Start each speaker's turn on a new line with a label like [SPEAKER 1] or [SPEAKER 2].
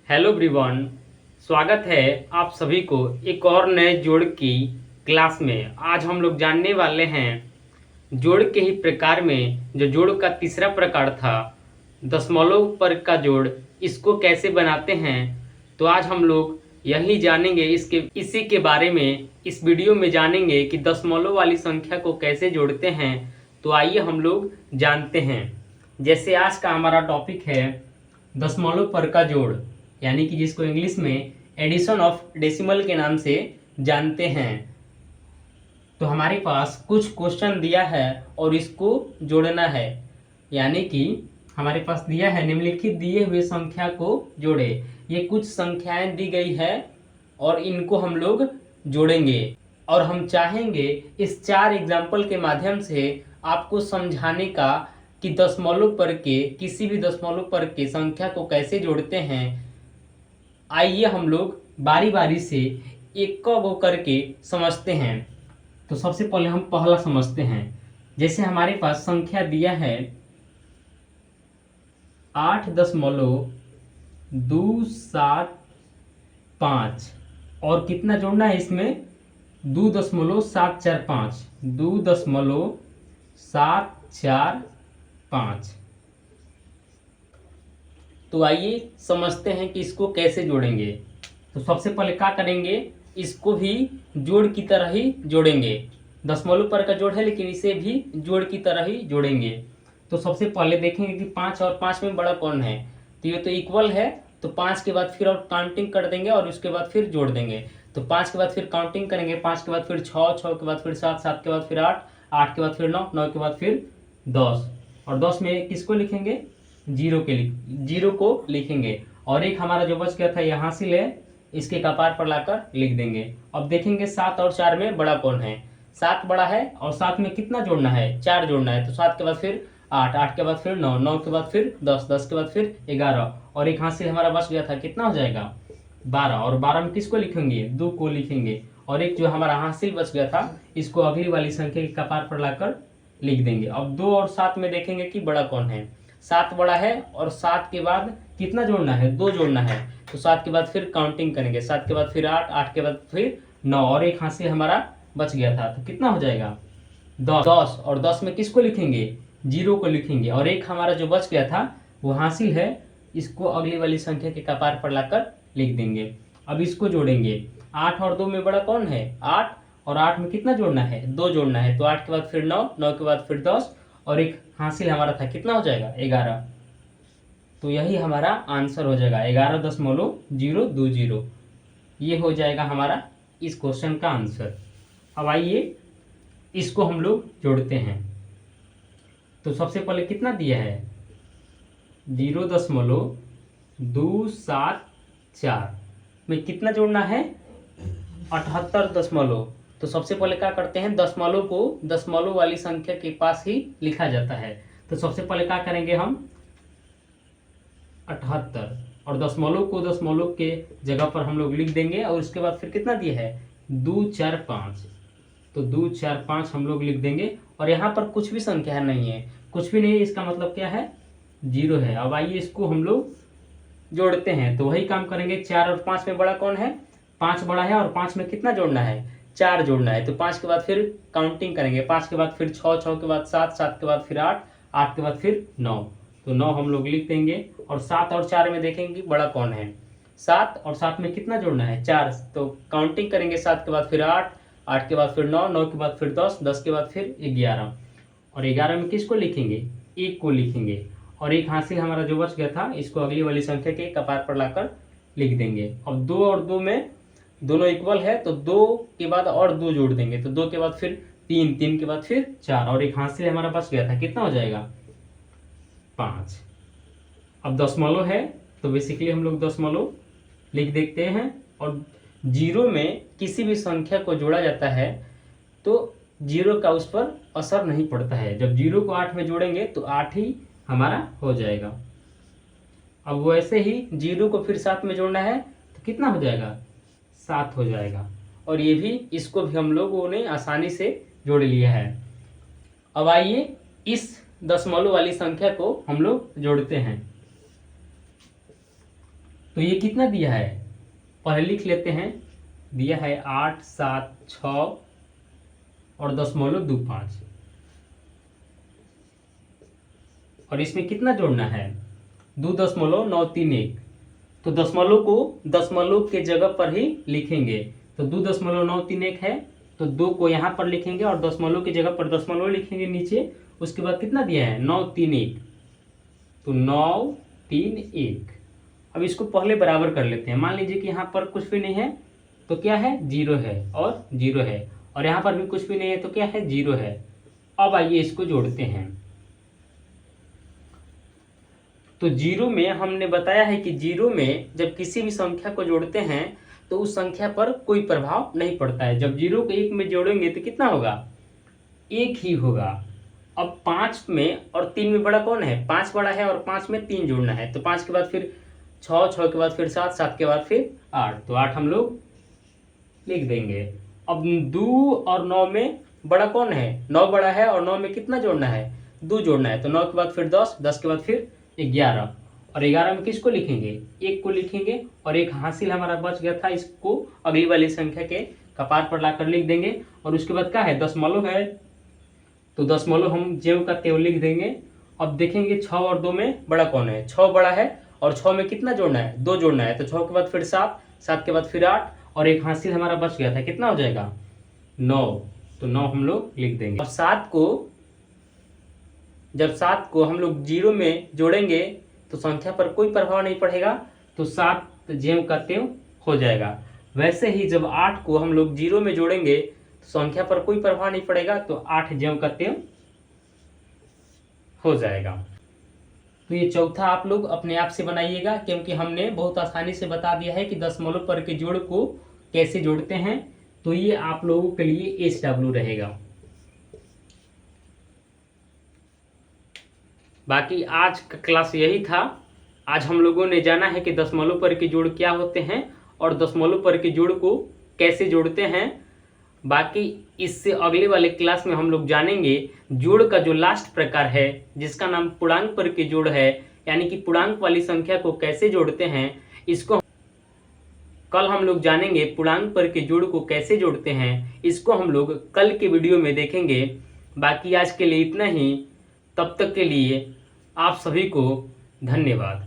[SPEAKER 1] Hello everyone, स्वागत है आप सभी को एक और नए जोड़ की क्लास में। आज हम लोग जानने वाले हैं जोड़ के ही प्रकार में जो जोड़ का तीसरा प्रकार था दशमलव पर का जोड़, इसको कैसे बनाते हैं। तो आज हम लोग यही जानेंगे, इसी के बारे में इस वीडियो में जानेंगे कि दशमलव वाली संख्या को कैसे जोड़ते हैं। तो आइए हम लोग जानते हैं। जैसे आज का हमारा टॉपिक है दशमलव पर का जोड़, यानी कि जिसको इंग्लिश में एडिशन ऑफ डेसिमल के नाम से जानते हैं। तो हमारे पास कुछ क्वेश्चन दिया है और इसको जोड़ना है, यानी कि हमारे पास दिया है निम्नलिखित दिए हुए संख्या को जोड़े। ये कुछ संख्याएं दी गई है और इनको हम लोग जोड़ेंगे और हम चाहेंगे इस 4 एग्जाम्पल के माध्यम से आपको समझाने का कि दशमलव पर के किसी भी दशमलव पर के संख्या को कैसे जोड़ते हैं। आइए हम लोग बारी बारी से एक को करके समझते हैं। तो सबसे पहले हम पहला समझते हैं। जैसे हमारे पास संख्या दिया है 8.275 और कितना जोड़ना है इसमें 2.745 2.745। तो आइए समझते हैं कि इसको कैसे जोड़ेंगे। तो सबसे पहले क्या करेंगे, इसको भी जोड़ की तरह ही जोड़ेंगे। दशमलव पर का जोड़ है लेकिन इसे भी जोड़ की तरह ही जोड़ेंगे। तो सबसे पहले देखेंगे कि 5 और 5 में बड़ा कौन है। तो ये तो इक्वल है, तो 5 के बाद फिर और काउंटिंग कर देंगे और उसके बाद फिर जोड़ देंगे। तो 5 के बाद फिर काउंटिंग करेंगे, 5 के बाद फिर 6, 6 के बाद फिर 7, 7 के बाद फिर 8, 8 के बाद फिर 9, 9 के बाद फिर 10। और 10 में किसको लिखेंगे, जीरो को लिखेंगे। और एक हमारा जो बच गया था यहाँ हासिल है, इसके कपार पर लाकर लिख देंगे। अब देखेंगे 7 और 4 में बड़ा कौन है। 7 बड़ा है और 7 में कितना जोड़ना है, 4 जोड़ना है। तो 7 के बाद फिर 8, 8 के बाद फिर 9, 9 के बाद फिर 10, 10 के बाद फिर 11 और एक हासिल हमारा बच गया था, कितना हो जाएगा 12। और 12 में किसको लिखेंगे, 2 को लिखेंगे। और एक जो हमारा हासिल बच गया था इसको अगली वाली संख्या के कपार पर लाकर लिख देंगे। अब 2 और 7 में देखेंगे कि बड़ा कौन है। 7 बड़ा है और 7 के बाद कितना जोड़ना है, 2 जोड़ना है। तो 7 के बाद फिर काउंटिंग करेंगे, 7 के बाद फिर 8, 8 के बाद फिर 9 और एक हासिल हमारा बच गया था। तो कितना हो जाएगा 10। और 10 में किसको लिखेंगे, 0 को लिखेंगे। और एक हमारा जो बच गया था वो हासिल है, इसको अगली वाली संख्या के कपार पर लाकर लिख देंगे। अब इसको जोड़ेंगे। 8 और 2 में बड़ा कौन है, 8। और 8 में कितना जोड़ना है, 2 जोड़ना है। तो 8 के बाद फिर 9, 9 के बाद फिर 10 और एक हासिल हमारा था, कितना हो जाएगा 11। तो यही हमारा आंसर हो जाएगा 11.020। ये हो जाएगा हमारा इस क्वेश्चन का आंसर। अब आइए इसको हम लोग जोड़ते हैं। तो सबसे पहले कितना दिया है 0.274 में कितना जोड़ना है 78 .। तो सबसे पहले क्या करते हैं, दशमलव को दशमलव वाली संख्या के पास ही लिखा जाता है। तो सबसे पहले क्या करेंगे हम 78 और दशमलव को दशमलव के जगह पर हम लोग लिख देंगे। और उसके बाद फिर कितना दिया है 245, तो 245 हम लोग लिख देंगे। और यहाँ पर कुछ भी संख्या नहीं है, कुछ भी नहीं है, इसका मतलब क्या है 0 है। अब आइए इसको हम लोग जोड़ते हैं। तो वही काम करेंगे। 4 और 5 में बड़ा कौन है, 5 बड़ा है और 5 में कितना जोड़ना है, 4 जोड़ना है। तो 5 के बाद फिर काउंटिंग करेंगे, 5 के बाद फिर 6, 6 के बाद 7, 7 के बाद फिर 8, 8 के बाद फिर 9। तो 9 हम लोग लिख देंगे। और 7 और 4 में देखेंगे बड़ा कौन है, 7। और 7 में कितना जोड़ना है, 4। तो काउंटिंग करेंगे, 7 के बाद फिर 8, 8 के बाद फिर 9, 9 के बाद फिर 10, 10 के बाद फिर 11। और 11 में किसको लिखेंगे, 1 को लिखेंगे। और एक हासिल हमारा जो बच गया था इसको अगली वाली संख्या के कपार पर लाकर लिख देंगे। अब 2 और 2 में दोनों इक्वल है, तो 2 के बाद और 2 जोड़ देंगे। तो 2 के बाद फिर 3, 3 के बाद फिर 4 और एक हासिल हमारा बच गया था, कितना हो जाएगा 5। अब दशमलव है तो बेसिकली हम लोग दशमलव लिख देते हैं। और 0 में किसी भी संख्या को जोड़ा जाता है तो 0 का उस पर असर नहीं पड़ता है। जब 0 को 8 में जोड़ेंगे तो 8 ही हमारा हो जाएगा। अब वैसे ही 0 को फिर 7 में जोड़ना है तो कितना हो जाएगा 7 हो जाएगा। और ये भी, इसको भी हम लोगों ने आसानी से जोड़ लिया है। अब आइए इस दशमलव वाली संख्या को हम लोग जोड़ते हैं। तो ये कितना दिया है, पहले लिख लेते हैं। दिया है 8, 7, 6 और 0.25। और इसमें कितना जोड़ना है, 2.931। तो दशमलव को दशमलव के जगह पर ही लिखेंगे। तो 2.931 है, तो 2 को यहाँ पर लिखेंगे और दशमलव की जगह पर दशमलव लिखेंगे नीचे। उसके बाद कितना दिया है, 931। तो 931। अब इसको पहले बराबर कर लेते हैं। मान लीजिए कि यहाँ पर कुछ भी नहीं है तो क्या है, 0 है और 0 है, और यहाँ पर भी कुछ भी नहीं है तो क्या है, 0 है। अब आइए इसको जोड़ते हैं। तो 0 में हमने बताया है कि 0 में जब किसी भी संख्या को जोड़ते हैं तो उस संख्या पर कोई प्रभाव नहीं पड़ता है। जब 0 को 1 में जोड़ेंगे तो कितना होगा, 1 ही होगा। अब 5 में और 3 में बड़ा कौन है, 5 बड़ा है, और 5 में 3 जोड़ना है। तो 5 के बाद फिर 6, 6 के बाद फिर 7, 7 के बाद फिर 8, तो 8 हम लोग लिख देंगे। अब 2 और 9 में बड़ा कौन है, 9 बड़ा है, और 9 में कितना जोड़ना है, 2 जोड़ना है। तो 9 के बाद फिर 10, 10 के बाद फिर 11, और 11 में किसको लिखेंगे, 1 को लिखेंगे, और एक हासिल हमारा बच गया था, इसको अगली वाली संख्या के कपार पर लाकर लिख देंगे। और उसके बाद क्या है, दशमलव है, तो दशमलव हम ज्यों का त्यों लिख देंगे। अब देखेंगे 6 और 2 में बड़ा कौन है, 6 बड़ा है, और 6 में कितना जोड़ना है, 2 जोड़ना है। तो 6 के बाद फिर 7, 7 के बाद फिर 8, और एक हासिल हमारा बच गया था, कितना हो जाएगा, 9। तो 9 हम लोग लिख देंगे। अब 7 को जब 7 को हम लोग 0 में जोड़ेंगे तो संख्या पर कोई प्रभाव नहीं पड़ेगा, तो 7 ज्यों का त्यों हो जाएगा। वैसे ही जब 8 को हम लोग 0 में जोड़ेंगे तो संख्या पर कोई प्रभाव नहीं पड़ेगा, तो 8 ज्यों का त्यों हो जाएगा। तो ये चौथा आप लोग अपने आप से बनाइएगा, क्योंकि हमने बहुत आसानी से बता दिया है कि दशमलव पर के जोड़ को कैसे जोड़ते हैं। तो ये आप लोगों के लिए SW रहेगा। बाकी आज का क्लास यही था। आज हम लोगों ने जाना है कि दशमलव पर के जोड़ क्या होते हैं और दशमलव पर के जोड़ को कैसे जोड़ते हैं। बाकी इससे अगले वाले क्लास में हम लोग जानेंगे जोड़ का जो लास्ट प्रकार है, जिसका नाम पूर्णांक पर के जोड़ है, यानी कि पूर्णांक वाली संख्या को कैसे जोड़ते हैं। इसको कल हम लोग जानेंगे, पूर्णांक पर के जोड़ को कैसे जोड़ते हैं, इसको हम लोग कल के वीडियो में देखेंगे। बाकी आज के लिए इतना ही। तब तक के लिए आप सभी को धन्यवाद।